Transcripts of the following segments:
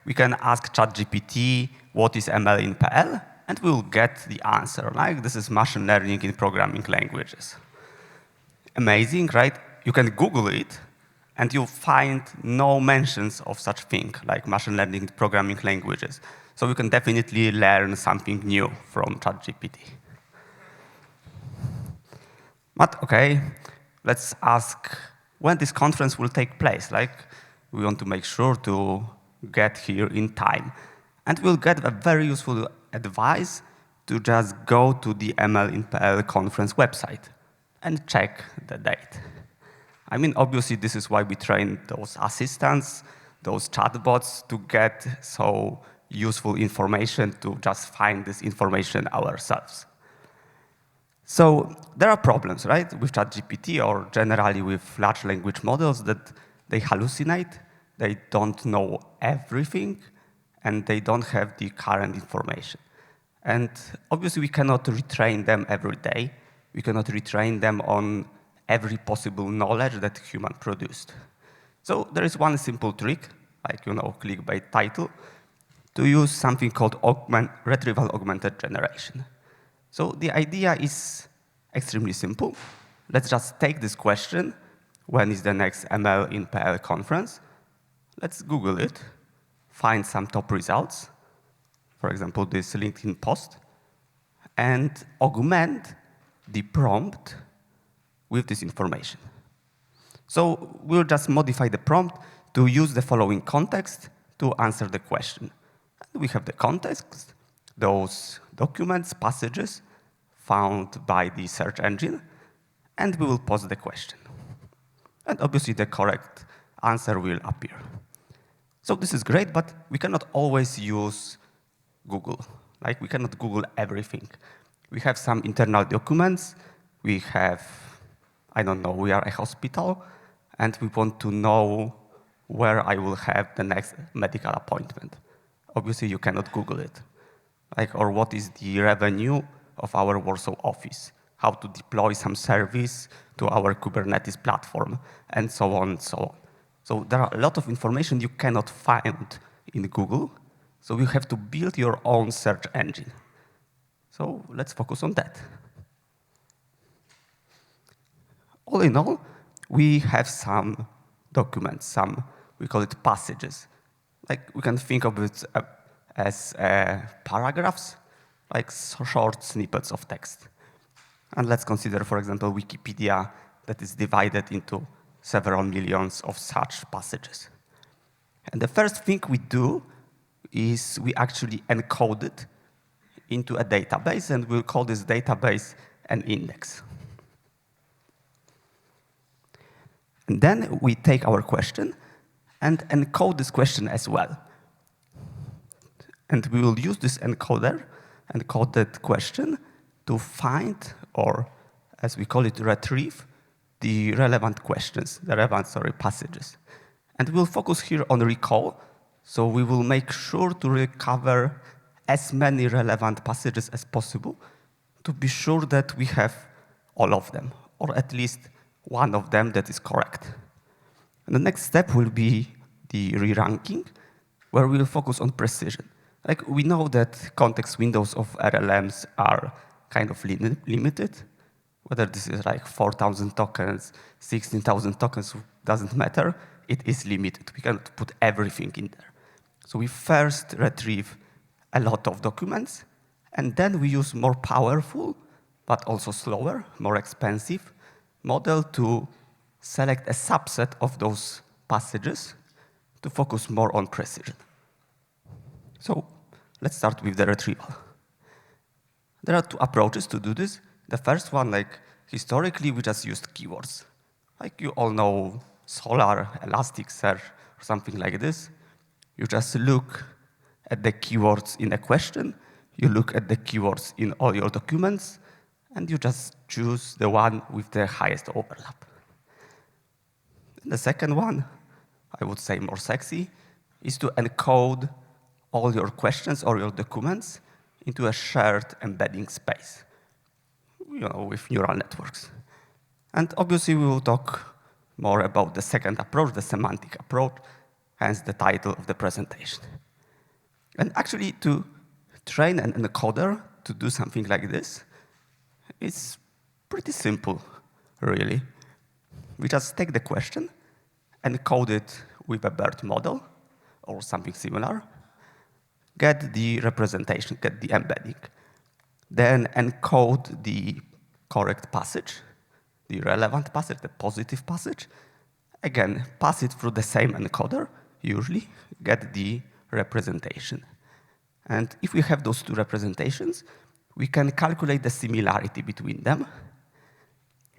We can ask ChatGPT, what is ML in PL? And we'll get the answer, like this is machine learning in programming languages. Amazing, right? You can Google it, and you'll find no mentions of such thing, like machine learning in programming languages. So you can definitely learn something new from ChatGPT. But OK, let's ask when this conference will take place. Like, we want to make sure to get here in time. And we'll get a very useful advice to just go to the ML in PL conference website and check the date. I mean, obviously, this is why we train those assistants, those chatbots, to get so useful information to just find this information ourselves. So there are problems, right, with ChatGPT or generally with large language models that they hallucinate, they don't know everything, and they don't have the current information. And obviously, we cannot retrain them every day. We cannot retrain them on every possible knowledge that human produced. So there is one simple trick, like clickbait title, to use something called retrieval augmented generation. So the idea is extremely simple. Let's just take this question, when is the next ML in PL conference? Let's Google it, find some top results, for example, this LinkedIn post, and augment the prompt with this information. So we'll just modify the prompt to use the following context to answer the question. We have the context, those documents, passages found by the search engine, and we will pose the question. And obviously, the correct answer will appear. So this is great, but we cannot always use Google. Like, we cannot Google everything. We have some internal documents. We have, I don't know, we are a hospital, and we want to know where I will have the next medical appointment. Obviously, you cannot Google it. Like, or what is the revenue of our Warsaw office? How to deploy some service to our Kubernetes platform, and so on and so on. So there are a lot of information you cannot find in Google, so you have to build your own search engine. So let's focus on that. All in all, we have some documents, we call it passages. Like, we can think of it as paragraphs, like short snippets of text. And let's consider, for example, Wikipedia that is divided into several millions of such passages. And the first thing we do is we actually encode it into a database, and we'll call this database an index. And then we take our question and encode this question as well. And we will use this encoder, encoded question, to find, or as we call it, retrieve, the relevant questions, the relevant, passages. And we'll focus here on recall, so we will make sure to recover as many relevant passages as possible to be sure that we have all of them, or at least one of them that is correct. And the next step will be the re-ranking, where we'll focus on precision. Like, we know that context windows of LLMs are kind of limited. Whether this is like 4,000 tokens, 16,000 tokens, doesn't matter. It is limited. We cannot put everything in there. So we first retrieve a lot of documents, and then we use more powerful, but also slower, more expensive model to select a subset of those passages to focus more on precision. So let's start with the retrieval. There are two approaches to do this. The first one, like, historically, we just used keywords. Like, you all know Solar, Elasticsearch, or something like this. You just look at the keywords in a question, you look at the keywords in all your documents, and you just choose the one with the highest overlap. The second one, I would say more sexy, is to encode all your questions or your documents into a shared embedding space, with neural networks. And obviously, we will talk more about the second approach, the semantic approach, hence the title of the presentation. And actually, to train an encoder to do something like this, it's pretty simple, really. We just take the question, encode it with a BERT model or something similar, get the representation, get the embedding, then encode the correct passage, the relevant passage, the positive passage. Again, pass it through the same encoder, usually, get the representation. And if we have those two representations, we can calculate the similarity between them,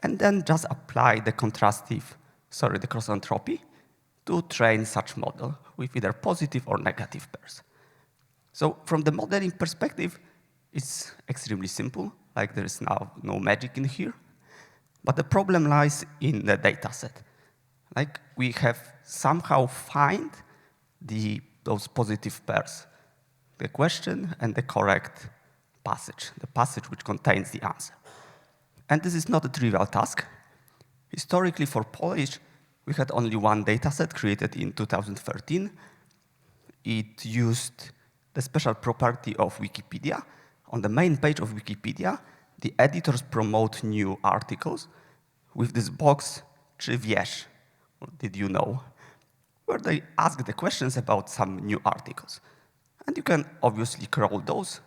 and then just apply the the cross entropy to train such model with either positive or negative pairs. So from the modeling perspective, it's extremely simple, like there is now no magic in here. But the problem lies in the data set. Like we have somehow find those positive pairs, the question and the correct passage, the passage which contains the answer. And this is not a trivial task. Historically, for Polish, we had only one dataset created in 2013. It used the special property of Wikipedia. On the main page of Wikipedia, the editors promote new articles with this box, czy wiesz, or did you know, where they ask the questions about some new articles. And you can obviously crawl those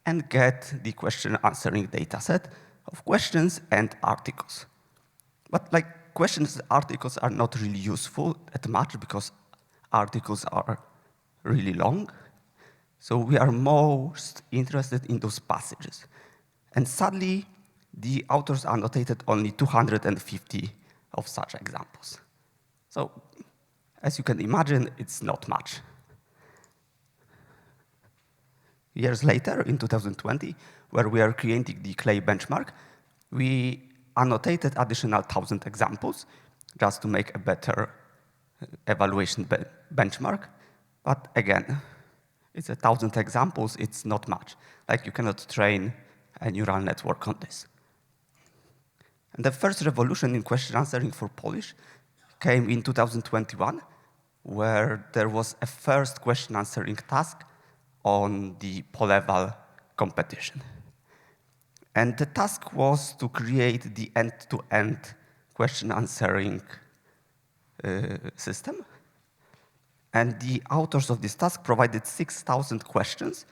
and get the question answering dataset of questions and articles. But like questions and articles are not really useful that much because articles are really long. So we are most interested in those passages. And sadly, the authors annotated only 250 of such examples. So as you can imagine, it's not much. Years later, in 2020, where we are creating the KLEJ benchmark, we annotated additional 1,000 examples just to make a better evaluation benchmark. But again, it's 1,000 examples, it's not much. Like you cannot train a neural network on this. And the first revolution in question answering for Polish came in 2021, where there was a first question answering task on the PolEval competition. And the task was to create the end-to-end question answering system. And the authors of this task provided 6,000 questions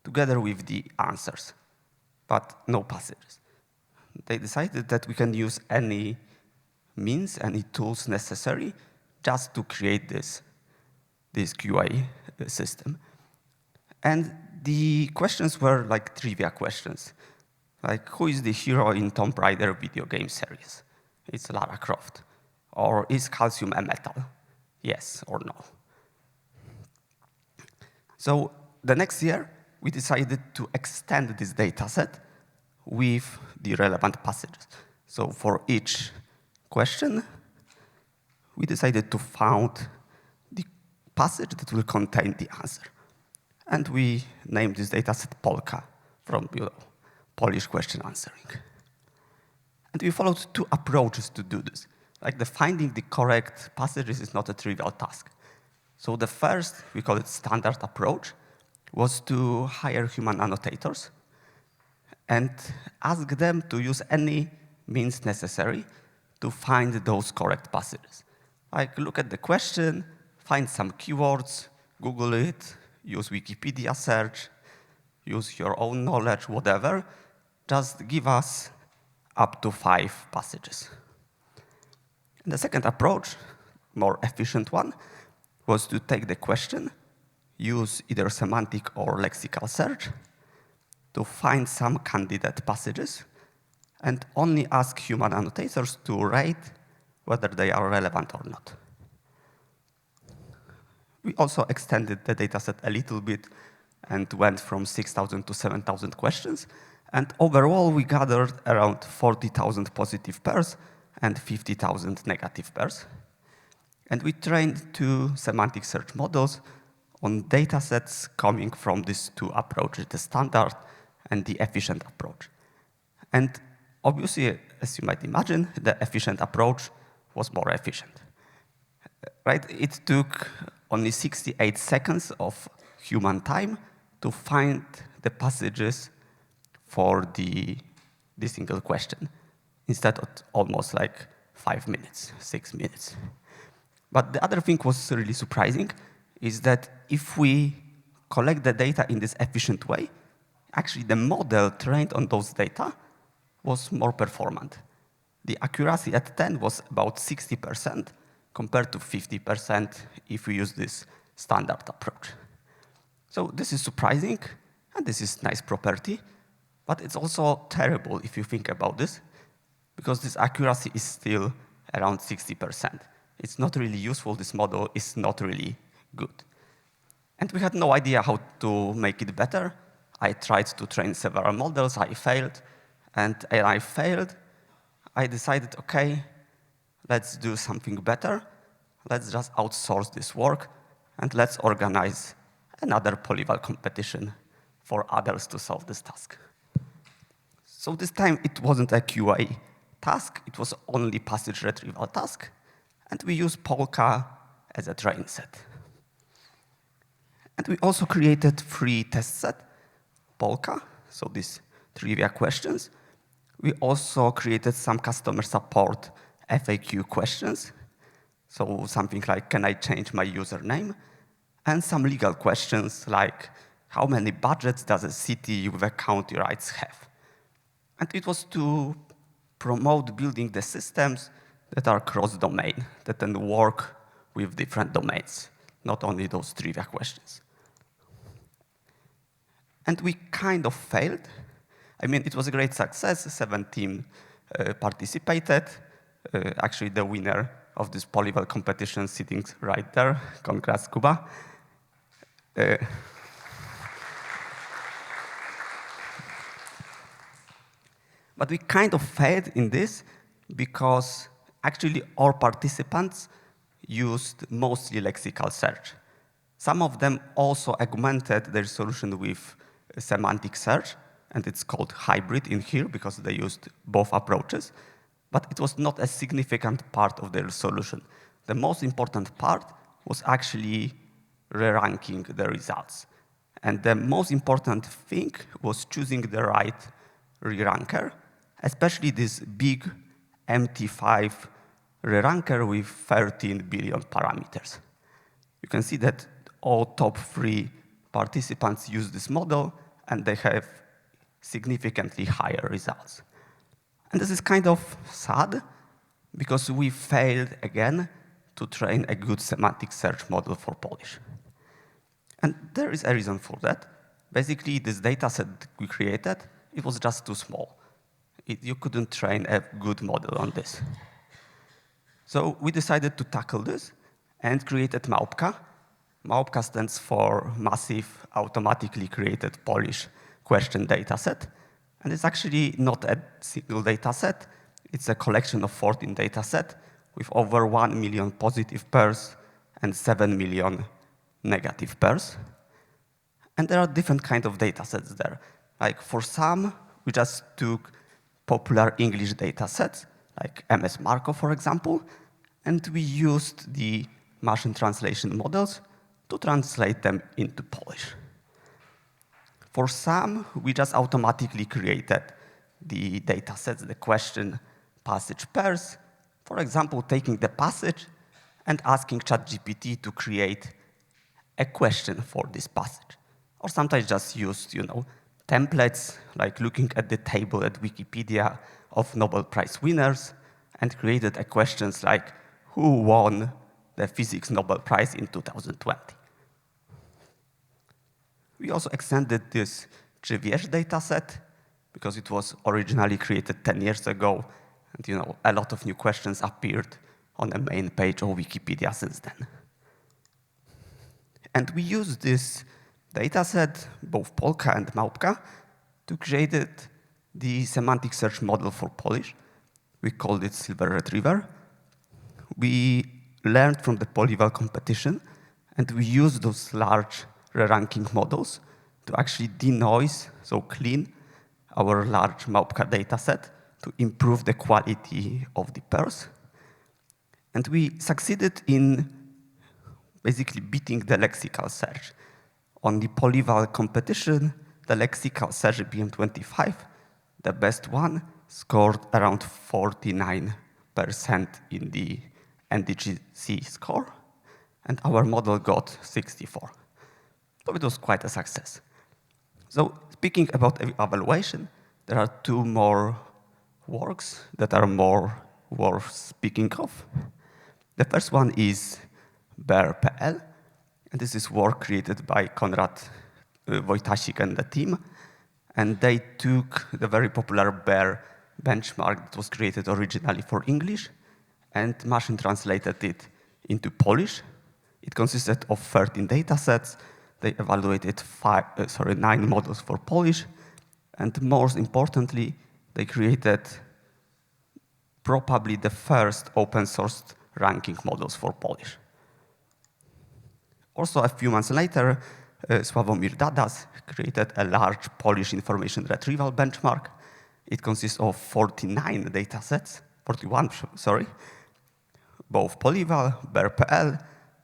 together with the answers, but no passages. They decided that we can use any means, any tools necessary just to create this QA system. And the questions were like trivia questions. Like, who is the hero in Tomb Raider video game series? It's Lara Croft. Or is calcium a metal? Yes or no? So the next year, we decided to extend this data set with the relevant passages. So for each question, we decided to found the passage that will contain the answer. And we named this dataset Polka from Polish question answering. And we followed two approaches to do this. Like the finding the correct passages is not a trivial task. So the first, we call it standard approach, was to hire human annotators and ask them to use any means necessary to find those correct passages. Like look at the question, find some keywords, Google it, use Wikipedia search, use your own knowledge, whatever. Just give us up to 5 passages. And the second approach, more efficient one, was to take the question, use either semantic or lexical search to find some candidate passages, and only ask human annotators to rate whether they are relevant or not. We also extended the dataset a little bit and went from 6,000 to 7,000 questions. And overall, we gathered around 40,000 positive pairs and 50,000 negative pairs. And we trained 2 semantic search models on datasets coming from these 2 approaches, the standard and the efficient approach. And obviously, as you might imagine, the efficient approach was more efficient. Right? It took only 68 seconds of human time to find the passages for the single question, instead of almost like 5 minutes, 6 minutes. But the other thing was really surprising is that if we collect the data in this efficient way, actually the model trained on those data was more performant. The accuracy at 10 was about 60% compared to 50% if we use this standard approach. So this is surprising, and this is nice property, but it's also terrible if you think about this, because this accuracy is still around 60%. It's not really useful. This model is not really good. And we had no idea how to make it better. I tried to train several models. I failed. And I failed. I decided, OK, let's do something better. Let's just outsource this work, and let's organize another PolEval competition for others to solve this task. So this time, it wasn't a QA task. It was only passage retrieval task. And we used Polka as a train set. And we also created 3 test sets, Polka, so these trivia questions. We also created some customer support FAQ questions, so something like, can I change my username? And some legal questions like, how many budgets does a city with a county rights have? And it was to promote building the systems that are cross-domain, that then work with different domains, not only those trivia questions. And we kind of failed. I mean, it was a great success. 7 teams participated. Actually, the winner of this PolEval competition sitting right there. Congrats, Kuba. But we kind of failed in this because actually all participants used mostly lexical search. Some of them also augmented their solution with semantic search, and it's called hybrid in here because they used both approaches. But it was not a significant part of their solution. The most important part was actually re-ranking the results. And the most important thing was choosing the right re-ranker, especially this big MT5 re-ranker with 13 billion parameters. You can see that all top 3 participants use this model, and they have significantly higher results. And this is kind of sad, because we failed again to train a good semantic search model for Polish. And there is a reason for that. Basically, this data set we created, it was just too small. You couldn't train a good model on this. So we decided to tackle this and created Małpka. Małpka stands for Massive Automatically Created Polish Question Dataset. And it's actually not a single data set. It's a collection of 14 data sets with over 1 million positive pairs and 7 million negative pairs. And there are different kinds of data sets there. Like for some, we just took popular English data sets, like MS Markov, for example, and we used the machine translation models to translate them into Polish. For some, we just automatically created the data sets, the question passage pairs. For example, taking the passage and asking ChatGPT to create a question for this passage. Or sometimes just used, templates, like looking at the table at Wikipedia of Nobel Prize winners and created a questions like, who won the physics Nobel Prize in 2020? We also extended this GVS dataset because it was originally created 10 years ago, and a lot of new questions appeared on the main page of Wikipedia since then. And we used this dataset, both Polka and Małpka, to create the semantic search model for Polish. We called it Silver Retriever. We learned from the PolEval competition, and we used those large re-ranking models to actually denoise, so clean, our large Małpka dataset to improve the quality of the pairs. And we succeeded in basically beating the lexical search. On the PolEval competition, the lexical search BM25, the best one, scored around 49% in the NDGC score, and our model got 64. So it was quite a success. So speaking about evaluation, there are two more works that are more worth speaking of. The first one is BER.pl, and this is work created by Konrad Wojtasik and the team, and they took the very popular BER benchmark that was created originally for English and machine translated it into Polish. It consisted of 13 datasets. They evaluated 9 models for Polish, and most importantly, they created probably the first open-source ranking models for Polish. Also, a few months later, Sławomir Dadas created a large Polish information retrieval benchmark. It consists of 41 datasets, both PolEval, BER.pl,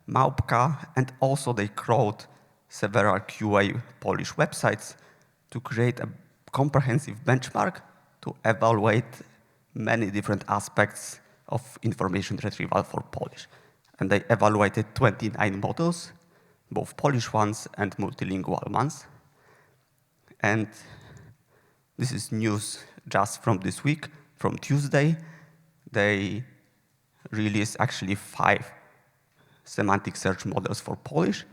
Małpka, and also they crawled several QA Polish websites to create a comprehensive benchmark to evaluate many different aspects of information retrieval for Polish. And they evaluated 29 models, both Polish ones and multilingual ones. And this is news just from this week, from Tuesday. They released actually 5 semantic search models for Polish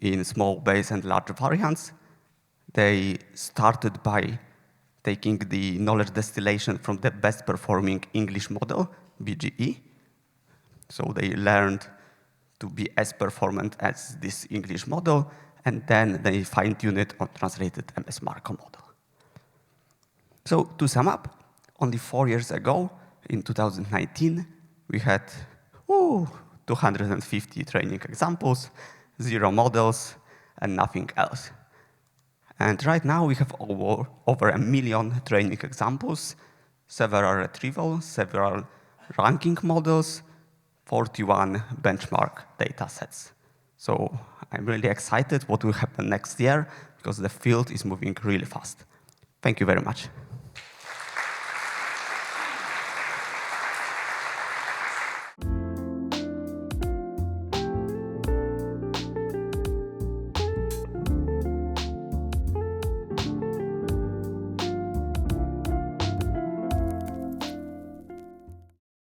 in small base and large variants. They started by taking the knowledge distillation from the best performing English model, BGE. So they learned to be as performant as this English model, and then they fine-tuned it on translated MS Marco model. So to sum up, only 4 years ago, in 2019, we had 250 training examples, 0 models, and nothing else. And right now, we have over 1 million training examples, several retrieval, several ranking models, 41 benchmark datasets. So I'm really excited what will happen next year, because the field is moving really fast. Thank you very much.